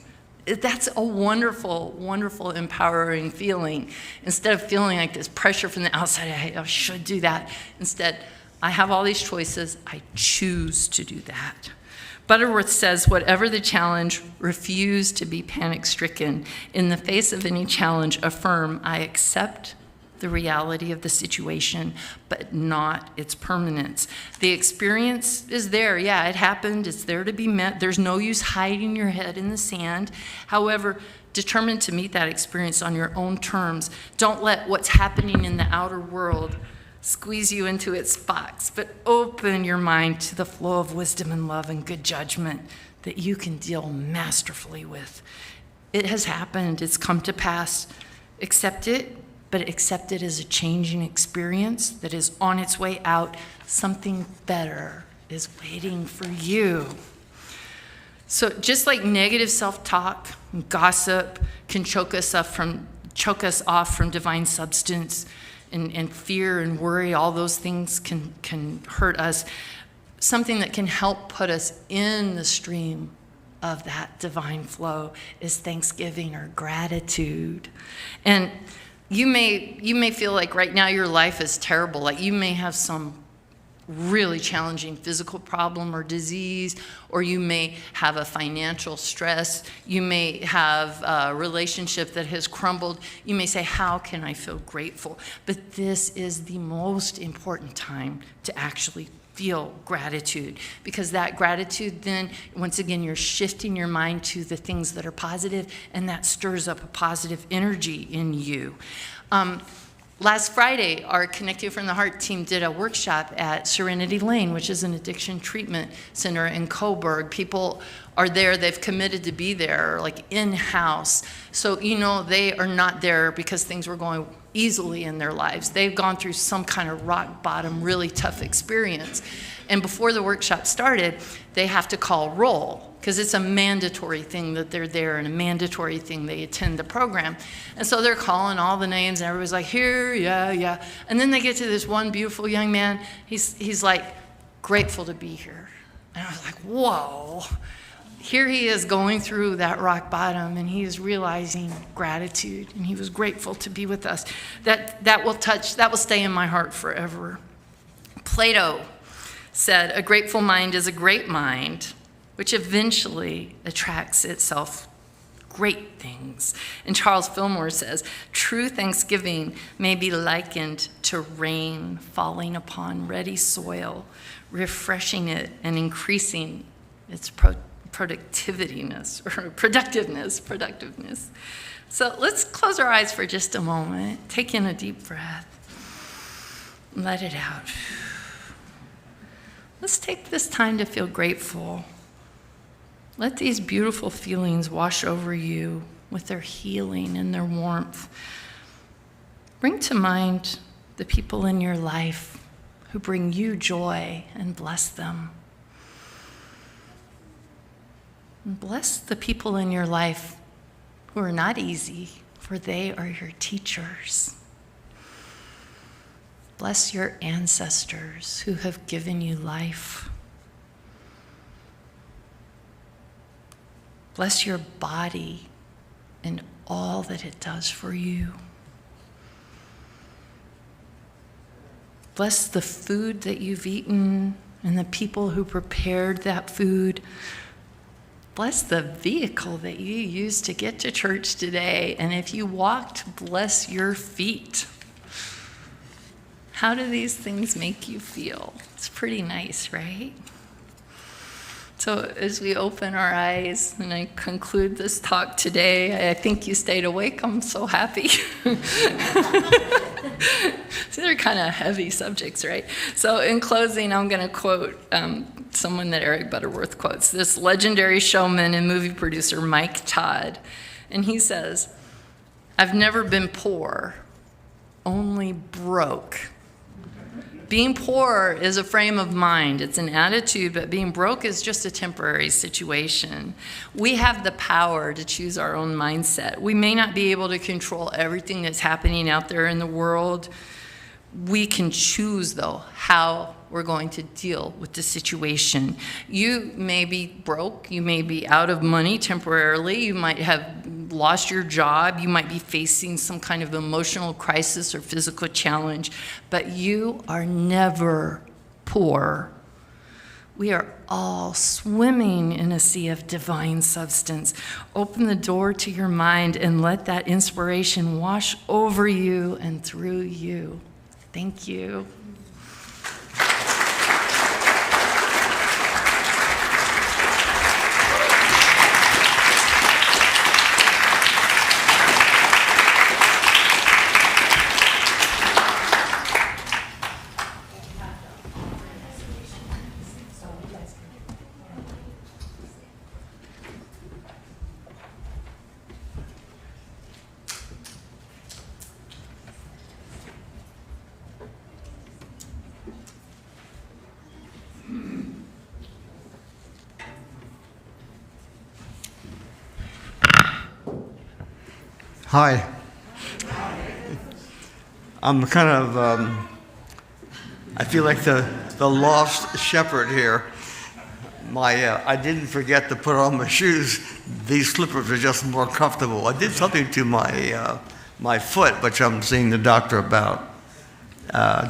S12: That's a wonderful, wonderful, empowering feeling. Instead of feeling like this pressure from the outside, I should do that. Instead, I have all these choices. I choose to do that. Butterworth says, whatever the challenge, refuse to be panic-stricken. In the face of any challenge, affirm, I accept the reality of the situation, but not its permanence. The experience is there. Yeah, it happened. It's there to be met. There's no use hiding your head in the sand. However, determined to meet that experience on your own terms. Don't let what's happening in the outer world squeeze you into its box, but open your mind to the flow of wisdom and love and good judgment that you can deal masterfully with. It has happened. It's come to pass. Accept it, but accept it as a changing experience that is on its way out. Something better is waiting for you. So just like negative self-talk and gossip can choke us off from divine substance, and fear and worry, all those things can hurt us. Something that can help put us in the stream of that divine flow is thanksgiving or gratitude. And you may feel like right now your life is terrible, like you may have some really challenging physical problem or disease, or you may have a financial stress, you may have a relationship that has crumbled. You may say, how can I feel grateful? But this is the most important time to actually feel gratitude, because that gratitude then, once again, you're shifting your mind to the things that are positive, and that stirs up a positive energy in you.
S2: Last Friday, our Connect You from the Heart team did a workshop at Serenity Lane, which is an addiction treatment center in Coburg. People are there, they've committed to be there, like in-house. So, they are not there because things were going easily in their lives. They've gone through some kind of rock bottom, really tough experience. And before the workshop started, they have to call roll, because it's a mandatory thing that they're there and a mandatory thing they attend the program. And so they're calling all the names and everybody's like, here, yeah. And then they get to this one beautiful young man. He's like, grateful to be here. And I was like, whoa. Here he is going through that rock bottom and he is realizing gratitude and he was grateful to be with us. That will stay in my heart forever. Plato said, a grateful mind is a great mind, which eventually attracts itself great things. And Charles Fillmore says, true thanksgiving may be likened to rain falling upon ready soil, refreshing it and increasing its productiveness. So let's close our eyes for just a moment. Take in a deep breath. Let it out. Let's take this time to feel grateful. Let these beautiful feelings wash over you with their healing and their warmth. Bring to mind the people in your life who bring you joy and bless them. And bless the people in your life who are not easy, for they are your teachers. Bless your ancestors who have given you life. Bless your body and all that it does for you. Bless the food that you've eaten and the people who prepared that food. Bless the vehicle that you used to get to church today. And if you walked, bless your feet. How do these things make you feel? It's pretty nice, right? So as we open our eyes and I conclude this talk today, I think you stayed awake. I'm so happy. These are kind of heavy subjects, right? So in closing, I'm going to quote someone that Eric Butterworth quotes, this legendary showman and movie producer, Mike Todd. And he says, I've never been poor, only broke. Being poor is a frame of mind. It's an attitude, but being broke is just a temporary situation. We have the power to choose our own mindset. We may not be able to control everything that's happening out there in the world. We can choose, though, how we're going to deal with the situation. You may be broke. You may be out of money temporarily. You might have lost your job. You might be facing some kind of emotional crisis or physical challenge, but you are never poor. We are all swimming in a sea of divine substance. Open the door to your mind and let that inspiration wash over you and through you. Thank you.
S13: Hi. I'm kind of, I feel like the lost shepherd here. I didn't forget to put on my shoes. These slippers are just more comfortable. I did something to my foot, which I'm seeing the doctor about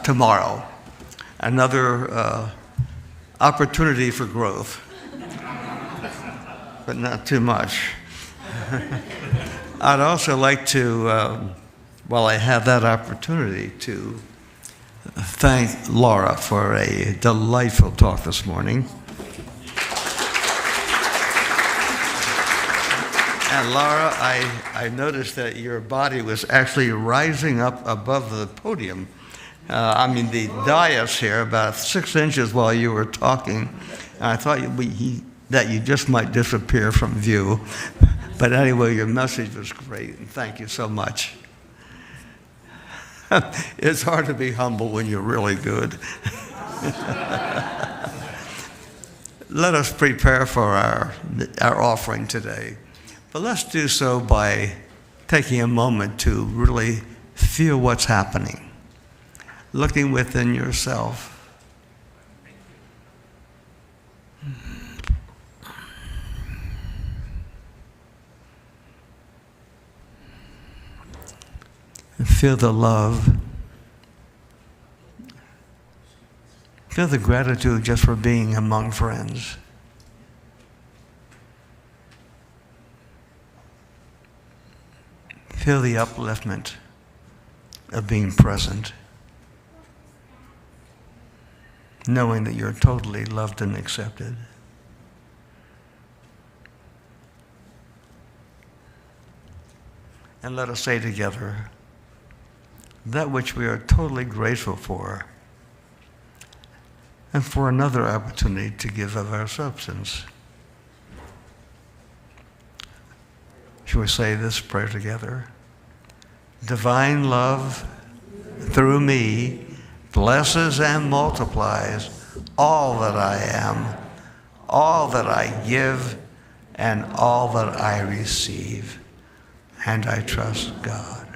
S13: tomorrow. Another opportunity for growth, but not too much. I'd also like to, while I have that opportunity, to thank Laura for a delightful talk this morning. And Laura, I noticed that your body was actually rising up above the podium. The dais here, about 6 inches while you were talking. And I thought that you just might disappear from view. But anyway, your message was great, and thank you so much. It's hard to be humble when you're really good. Let us prepare for our offering today. But let's do so by taking a moment to really feel what's happening, looking within yourself. And feel the love. Feel the gratitude just for being among friends. Feel the upliftment of being present, knowing that you're totally loved and accepted. And let us say together, that which we are totally grateful for, and for another opportunity to give of our substance. Shall we say this prayer together? Divine love, through me, blesses and multiplies all that I am, all that I give, and all that I receive. And I trust God.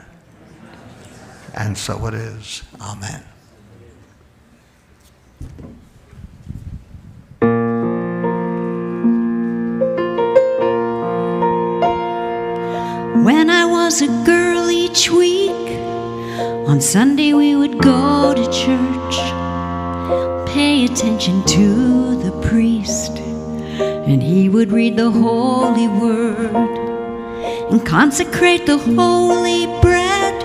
S13: And so it is. Amen.
S14: When I was a girl each week, on Sunday we would go to church, pay attention to the priest, and he would read the holy word and consecrate the holy bread.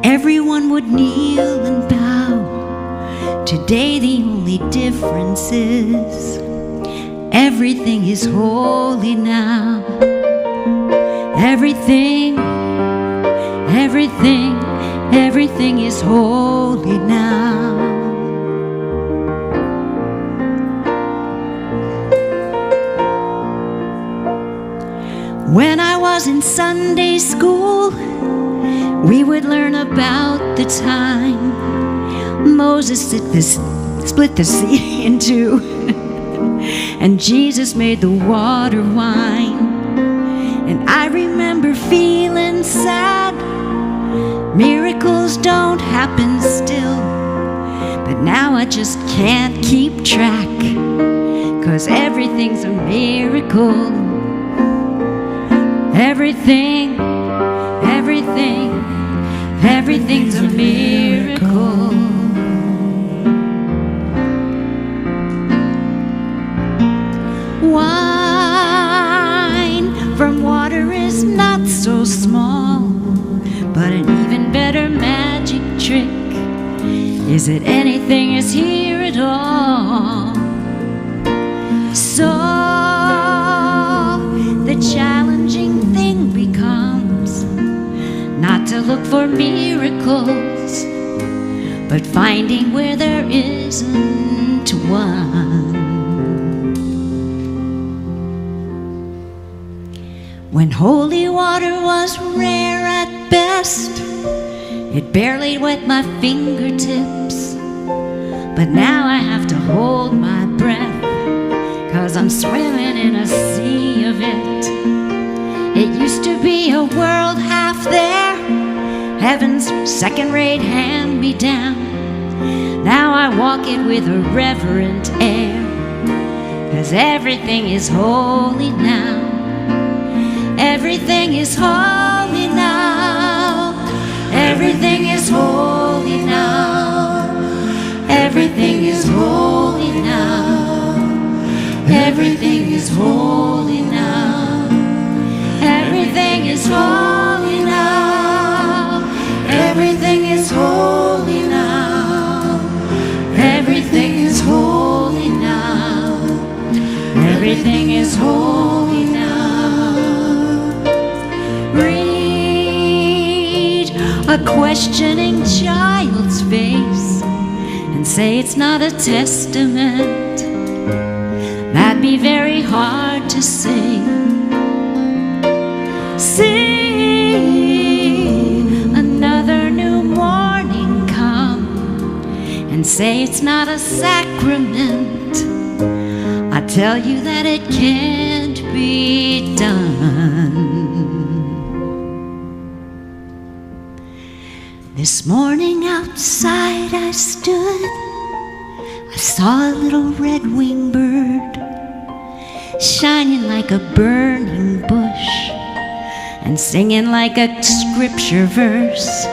S14: Everyone would kneel and bow. Today the only difference is everything is holy now. Everything is holy now. When I was in Sunday school, we would learn about the time Moses split the sea in two, and Jesus made the water wine. And I remember feeling sad. Miracles don't happen still, but now I just can't keep track, 'cause everything's a miracle. Everything's a miracle. Wine from water is not so small, but an even better magic trick is that anything is here at all. So the challenging thing becomes not to look for miracles, but finding where there isn't one. When holy water was rare at best, it barely wet my fingertips. But now I have to hold my breath, 'cause I'm swimming in a sea of it. It used to be a world half there, heaven's second-rate hand-me-down. Now I walk it with a reverent air, 'cause everything is holy now. Everything is holy now. Everything is holy now. Everything is holy now. Everything is holy now. Everything is holy now. Everything is holy now. Everything is holy now. Everything is holy now. a questioning child's face and say it's not a testament. That'd be very hard to sing. See another new morning come and say it's not a sacrament. I tell you that it can't be done. This morning outside I stood, I saw a little red-winged bird shining like a burning bush and singing like a scripture verse.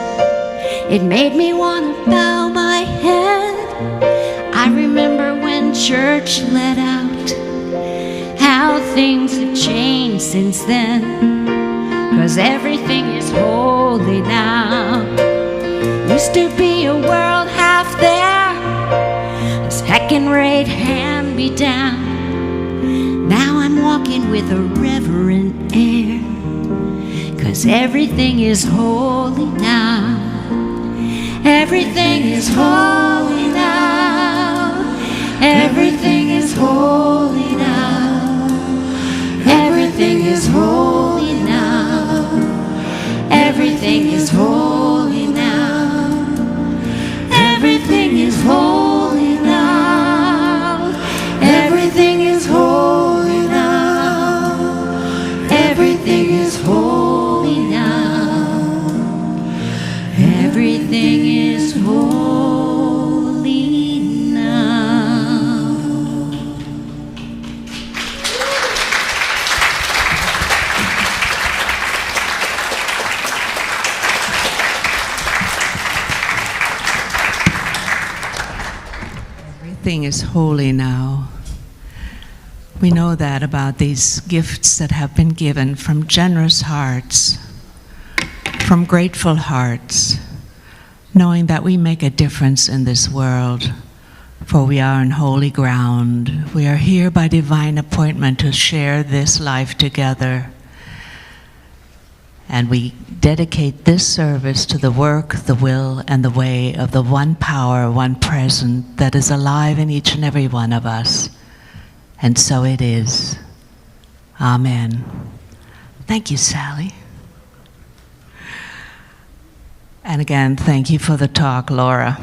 S14: It made me want to bow my head. I remember when church let out, how things have changed since then, 'cause everything is holy now. Used to be a world half there, a second-rate hand-me-down. Now I'm walking with a reverent air, 'cause everything is holy now. Everything is holy now. Everything is holy now. Everything is holy now. Everything is holy now. Everything is holy now. Everything is holy now. Everything is holy now. Everything is holy now.
S3: Everything is holy now. We know that about these gifts that have been given from generous hearts, from grateful hearts, knowing that we make a difference in this world, for we are on holy ground. We are here by divine appointment to share this life together. And we dedicate this service to the work, the will, and the way of the one power, one present that is alive in each and every one of us. And so it is. Amen. Thank you, Sally. And again, thank you for the talk, Laura.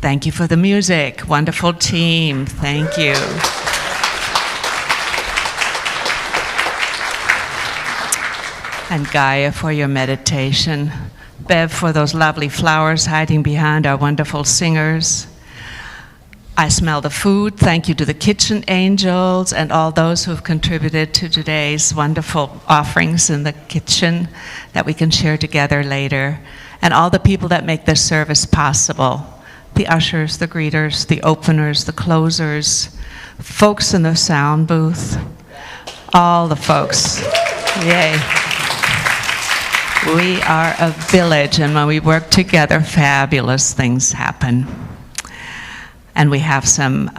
S3: Thank you for the music. Wonderful team. Thank you. And Gaia for your meditation. Bev for those lovely flowers hiding behind our wonderful singers. I smell the food. Thank you to the kitchen angels and all those who have contributed to today's wonderful offerings in the kitchen that we can share together later. And all the people that make this service possible. The ushers, the greeters, the openers, the closers, folks in the sound booth, all the folks. Yay. We are a village, and when we work together, fabulous things happen. And we have some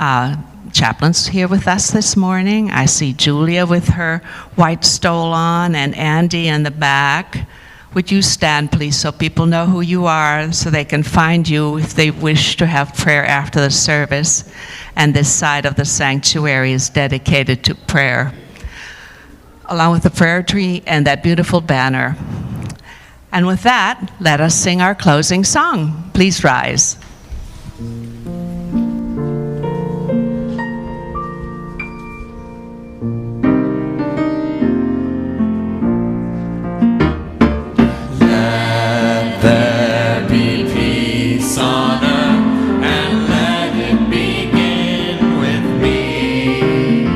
S3: chaplains here with us this morning. I see Julia with her white stole on, and Andy in the back. Would you stand, please, so people know who you are, so they can find you if they wish to have prayer after the service. And this side of the sanctuary is dedicated to prayer, along with the prayer tree and that beautiful banner. And with that, let us sing our closing song. Please rise.
S8: There be peace on earth, and let it begin with me.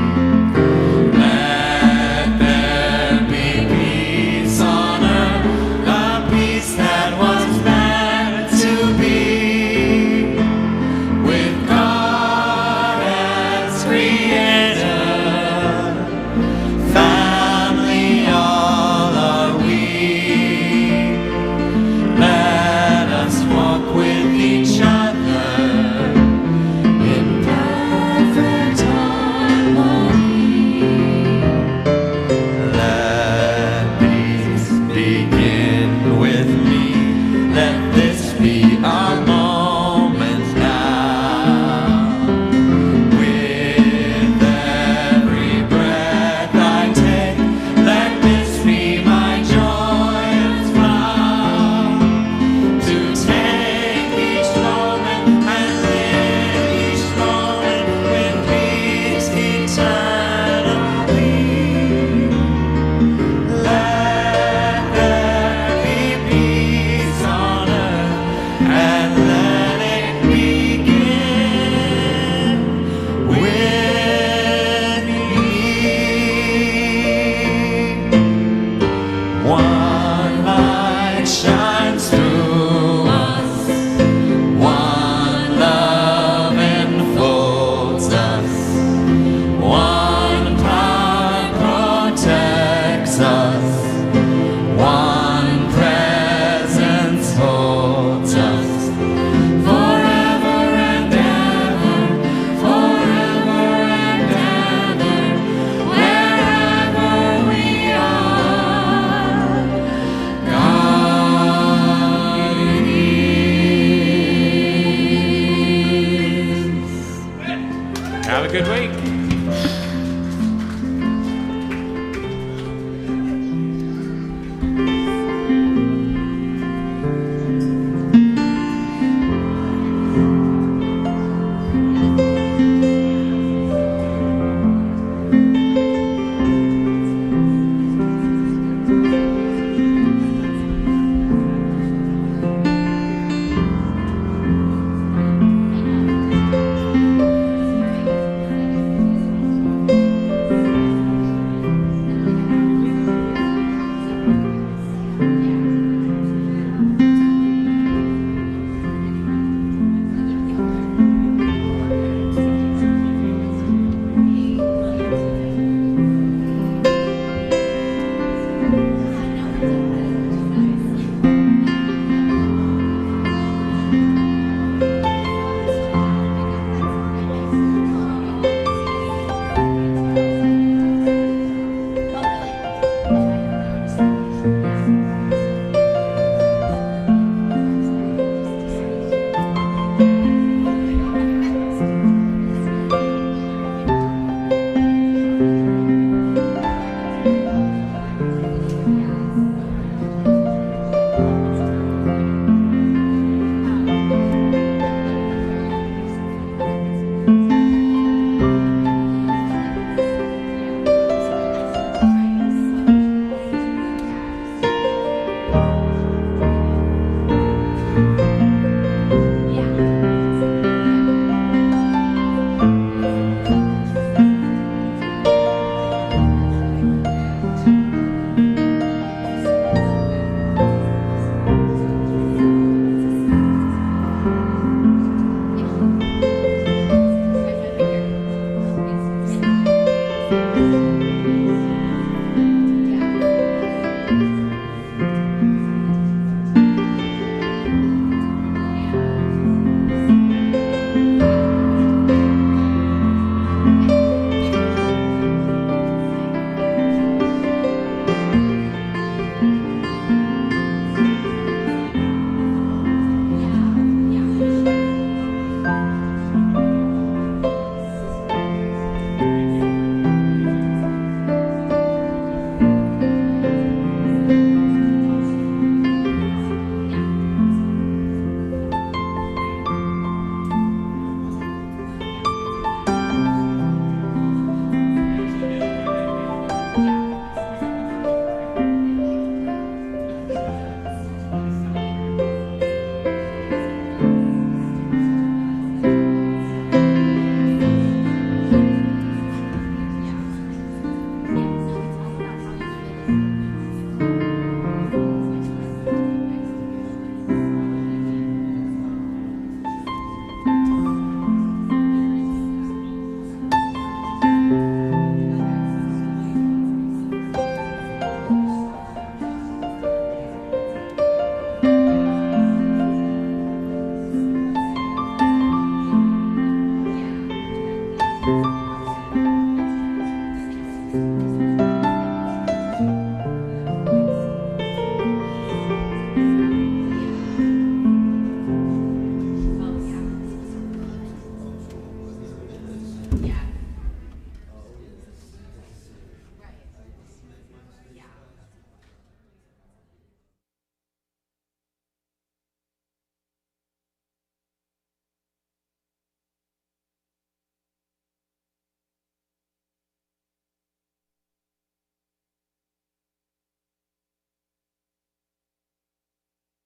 S8: Let there be peace on earth, the peace that was meant to be. light shines through us. One love enfolds us. One power protects us. One presence holds us. Forever and ever, forever and ever, wherever we are, God is.
S5: Have a good week.